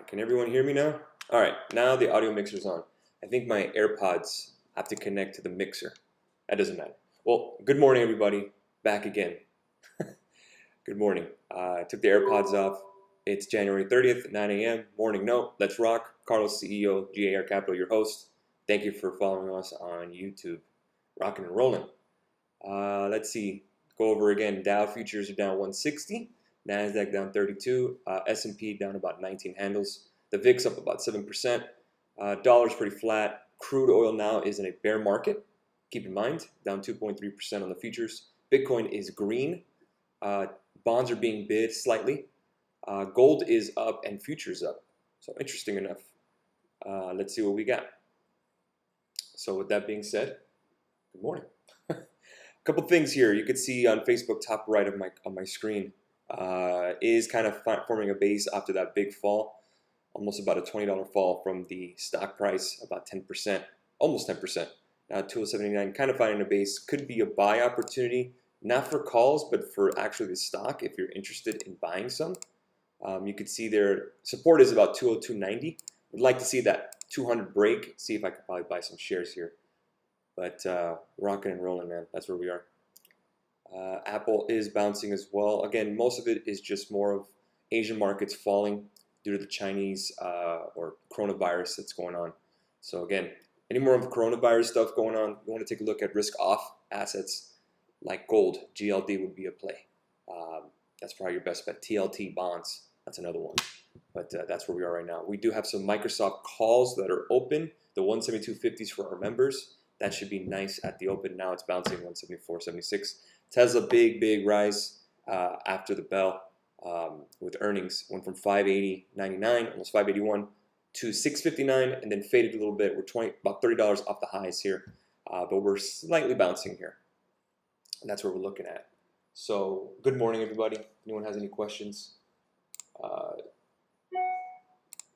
Can everyone hear me now? All right, now the audio mixer's on. I think my AirPods have to connect to the mixer. That doesn't matter. Well, good morning, everybody. Back again. Good morning. I took the AirPods off. It's January 30th, 9 a.m. Morning note. Let's rock. Carlos, CEO, GAR Capital, your host. Thank you for following us on YouTube. Rocking and rolling. Let's see. Go over again. Dow futures are down 160. NASDAQ down 32. S&P down about 19 handles. The VIX up about 7%. Dollar's pretty flat. Crude oil now is in a bear market. Keep in mind, down 2.3% on the futures. Bitcoin is green. Bonds are being bid slightly. Gold is up and futures up. So interesting enough. Let's see what we got. So with that being said, good morning. A couple things here. You could see on Facebook, top right of my screen, is kind of forming a base after that big fall. Almost about a $20 fall from the stock price, about 10%, almost 10%. Now 207.89, kind of finding a base. Could be a buy opportunity, not for calls, but for actually the stock if you're interested in buying some. You could see their support is about 202.90. Would like to see that 200 break, see if I could probably buy some shares here. But rocking and rolling, man. That's where we are. Apple is bouncing as well. Again, most of it is just more of Asian markets falling due to the Chinese or coronavirus that's going on. So again, any more of the coronavirus stuff going on, you want to take a look at risk-off assets like gold. GLD would be a play. That's probably your best bet. TLT bonds, that's another one. But that's where we are right now. We do have some Microsoft calls that are open. The 172.50s for our members. That should be nice at the open. Now it's bouncing 174.76. Tesla, big rise after the bell with earnings. Went from 580.99, almost 581, to 659, and then faded a little bit. We're about $30 off the highs here, but we're slightly bouncing here. And that's what we're looking at. So good morning, everybody. Anyone has any questions?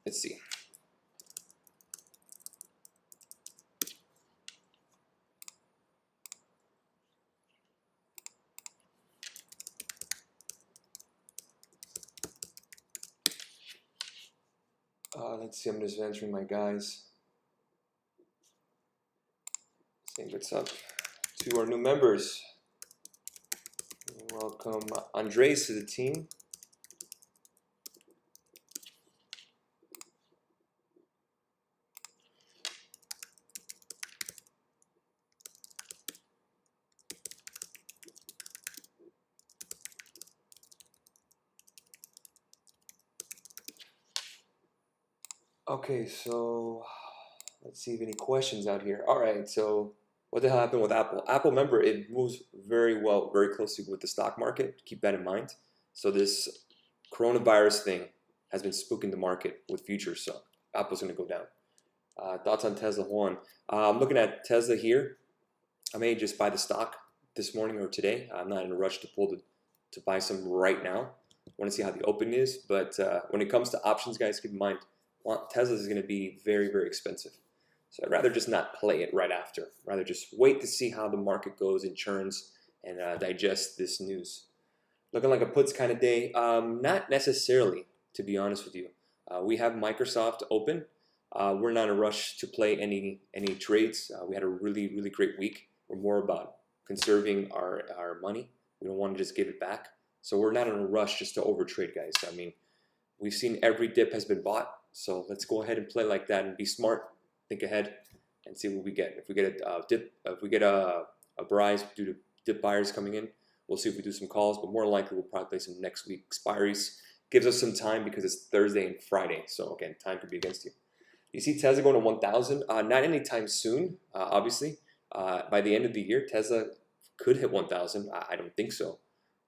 Let's see. Let's see, I'm just answering my guys. Saying what's up to our new members. Welcome Andres to the team. Okay, so let's see if any questions out here. All right, so what the hell happened with Apple? Apple, remember, it moves very well, very closely with the stock market. Keep that in mind. So this coronavirus thing has been spooking the market with futures, so Apple's going to go down. Thoughts on Tesla? One, I'm looking at Tesla here. I may just buy the stock this morning or today. I'm not in a rush to buy some right now. I want to see how the open is, but when it comes to options, guys, keep in mind, Tesla is going to be very expensive. So I'd rather just not play it right after. Rather just wait to see how the market goes and churns and digest this news. Looking like a puts kind of day. Not necessarily, to be honest with you. We have Microsoft open. We're not in a rush to play any trades. We had a really great week. We're more about conserving our money. We don't want to just give it back. So we're not in a rush just to overtrade, guys. I mean, we've seen every dip has been bought. So let's go ahead and play like that and be smart, think ahead, and see what we get. If we get a dip, if we get a rise due to dip buyers coming in, we'll see if we do some calls. But more likely, we'll probably play some next week expiries. Gives us some time because it's Thursday and Friday. So again, time could be against you. You see Tesla going to 1,000. Not anytime soon, obviously. By the end of the year, Tesla could hit 1,000. I don't think so.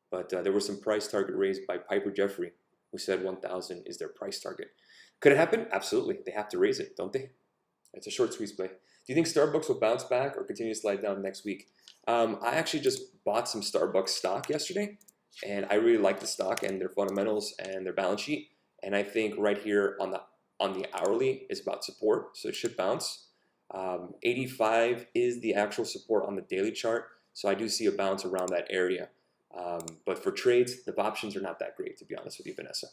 But there was some price target raised by Piper Jaffray, who said 1,000 is their price target. Could it happen? Absolutely. They have to raise it, don't they? It's a short squeeze play. Do you think Starbucks will bounce back or continue to slide down next week? I actually just bought some Starbucks stock yesterday, and I really like the stock and their fundamentals and their balance sheet. And I think right here on the hourly is about support, so it should bounce. 85 is the actual support on the daily chart, so I do see a bounce around that area. But for trades, the options are not that great, to be honest with you, Vanessa.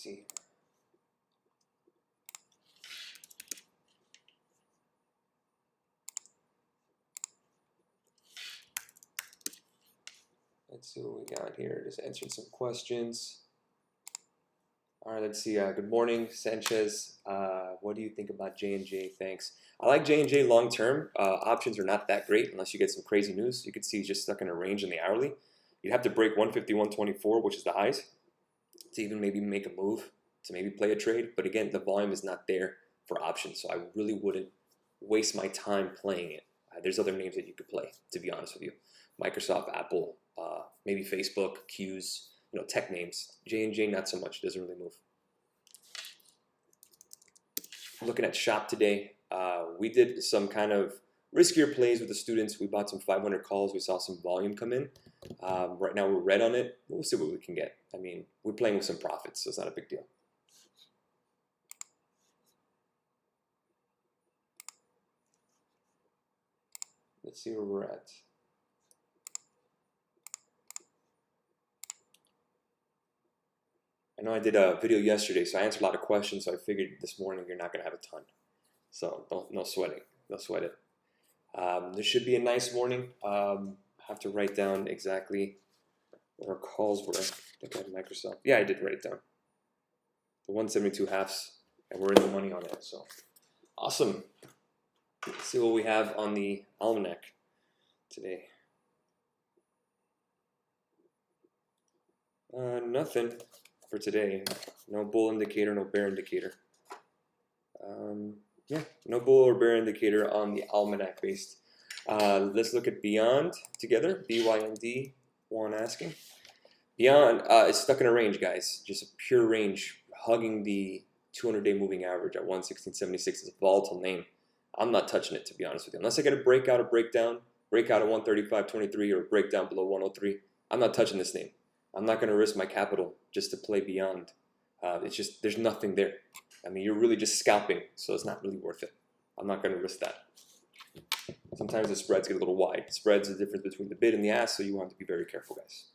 see. Let's see what we got here. Just answering some questions. All right, let's see. Good morning, Sanchez. What do you think about J&J? Thanks. I like J&J long term. Options are not that great unless you get some crazy news. You can see just stuck in a range in the hourly. You'd have to break 151.24, which is the highs, to even maybe make a move, to maybe play a trade. But again, the volume is not there for options, so I really wouldn't waste my time playing it. There's other names that you could play, to be honest with you. Microsoft, Apple, maybe Facebook, Q's, tech names. J&J, not so much. Doesn't really move. Looking at shop today, we did some kind of riskier plays with the students. We bought some 500 calls. We saw some volume come in. Right now we're red on it. We'll see what we can get. I mean, we're playing with some profits, so it's not a big deal. Let's see where we're at. I know I did a video yesterday, so I answered a lot of questions, so I figured this morning you're not going to have a ton. So no sweating. No sweat it. This should be a nice morning. Have to write down exactly what our calls were. I think I had Microsoft. Yeah, I did write it down. The 172 halves, and we're in the money on it. So awesome. Let's see what we have on the almanac today. Nothing for today. No bull indicator, no bear indicator. Yeah, no bull or bear indicator on the almanac based. Let's look at Beyond together. BYND, Juan asking. Beyond is stuck in a range, guys. Just a pure range, hugging the 200-day moving average at 116.76. It's a volatile name. I'm not touching it, to be honest with you. Unless I get a breakout or breakdown at 135.23 or breakdown below 103, I'm not touching this name. I'm not going to risk my capital just to play Beyond. It's just, there's nothing there. I mean, you're really just scalping, so it's not really worth it. I'm not going to risk that. Sometimes the spreads get a little wide. Spreads are the difference between the bid and the ask, so you want to be very careful, guys.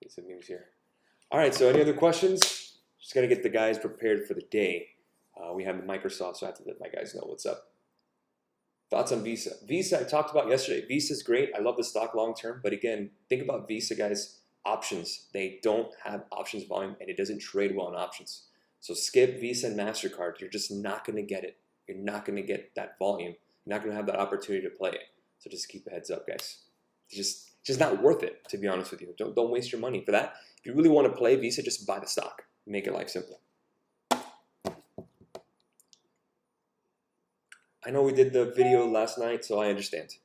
Get some news here. All right, so any other questions? Just got to get the guys prepared for the day. We have Microsoft, so I have to let my guys know what's up. Thoughts on Visa? Visa, I talked about yesterday. Visa's great. I love the stock long term, but again, think about Visa, guys. Options. They don't have options volume, and it doesn't trade well on options. So skip Visa and MasterCard. You're just not going to get it. You're not going to get that volume. You're not going to have that opportunity to play it. So just keep a heads up, guys. It's just not worth it, to be honest with you. Don't waste your money for that. If you really want to play Visa, just buy the stock. Make your life simple. I know we did the video last night, so I understand.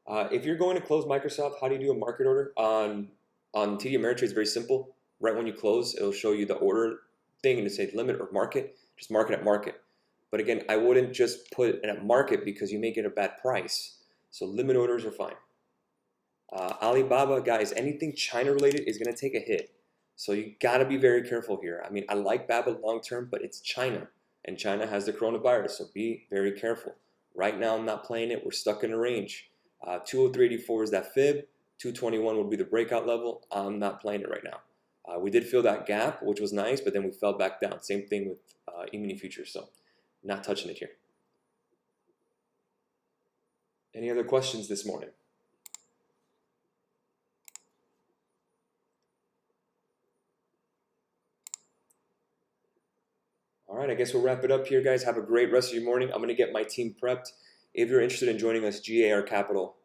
If you're going to close Microsoft, how do you do a market order? On TD Ameritrade, it's very simple. Right when you close, it'll show you the order thing and it says limit or market. Just mark it at market. But again, I wouldn't just put it at market because you may get a bad price. So limit orders are fine. Alibaba, guys, anything China related is going to take a hit. So you got to be very careful here. I mean, I like Baba long term, but it's China. And China has the coronavirus, so be very careful. Right now, I'm not playing it. We're stuck in a range. 203.84 is that fib. 221 would be the breakout level. I'm not playing it right now. We did fill that gap, which was nice, but then we fell back down. Same thing with E-mini futures, so not touching it here. Any other questions this morning? All right, I guess we'll wrap it up here, guys. Have a great rest of your morning. I'm going to get my team prepped. If you're interested in joining us, GAR Capital,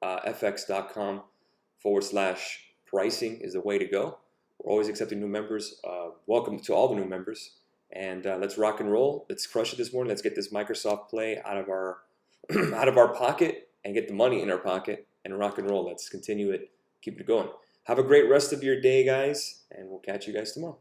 fx.com/pricing is the way to go. We're always accepting new members. Welcome to all the new members. And let's rock and roll. Let's crush it this morning. Let's get this Microsoft play out of our out of our pocket and get the money in our pocket and rock and roll. Let's continue it. Keep it going. Have a great rest of your day, guys, and we'll catch you guys tomorrow.